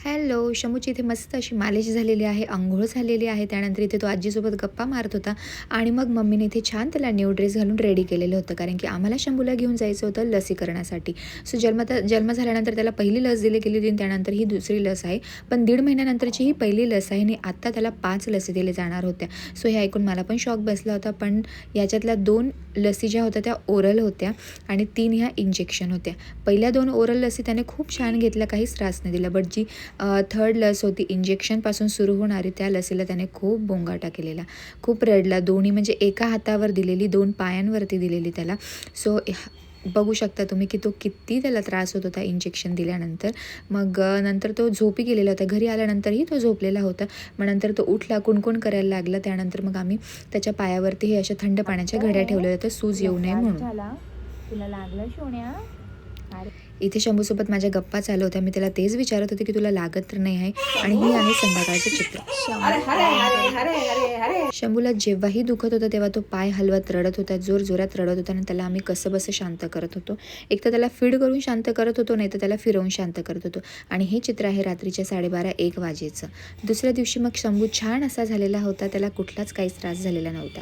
Hello, शंभूची इथे मस्त अशी मालिश झालेली आहे, अंघोळ झालेली आहे. त्यानंतर इथे तो आजीसोबत गप्पा मारत होता आणि मग मम्मीने इथे छान त्याला न्यू ड्रेस घालून रेडी केलेलं होतं, कारण की आम्हाला शंभूला घेऊन जायचं होतं लसीकरणासाठी. सो जन्म झाल्यानंतर त्याला पहिली लस दिली गेली होती आणि त्यानंतर ही दुसरी लस आहे. पण 1.5 महिन्यानंतरची ही पहिली लस आहे आणि आत्ता त्याला 5 लसी दिल्या जाणार होत्या. सो हे ऐकून मला पण शॉक बसला होता. पण याच्यातल्या 2 लसी ज्या होत्या त्या ओरल होत्या आणि 3 ह्या इंजेक्शन होत्या. पहिल्या 2 ओरल लसी त्याने खूप छान घेतल्या, काहीच त्रास नाही दिला. बट जी थर्ड लस होती इंजेक्शनपासून सुरू होणारी, त्या लसीला त्याने खूप बोंगाटा केलेला, खूप रडला. दोन्ही म्हणजे एका हातावर दिलेली, 2 पायांवरती दिलेली त्याला. सो बघू शकता तुम्ही की तो किती त्याला त्रास होत होता इंजेक्शन दिल्यानंतर. मग नंतर तो झोपी गेलेला होता. घरी आल्यानंतरही तो झोपलेला होता. मग नंतर तो उठला, कुणकुण करायला लागला. त्यानंतर मग आम्ही त्याच्या पायावरती हे अशा थंड पाण्याच्या घड्या ठेवलेल्या होत्या, सूज येऊ नये म्हणून. तुला लागलं सोन्या? इथे शंभूसोबत माझ्या गप्पा चालू होत्या. मी त्याला तेच विचारत होते की तुला लागत तर नाही आहे. आणि ही आहे संध्याकाळचं चित्र. शंभूला जेव्हाही दुखत होतं तेव्हा तो पाय हलवत रडत होता, जोरात रडत होता आणि त्याला आम्ही कसं बसं शांत करत होतो. एक तर त्याला फीड करून शांत करत होतो, नाही तर त्याला फिरवून शांत करत होतो. आणि हे चित्र आहे रात्रीच्या 12:30-1 वाजेचं. दुसऱ्या दिवशी मग शंभू छान असा झालेला होता, त्याला कुठलाच काहीच त्रास झालेला नव्हता.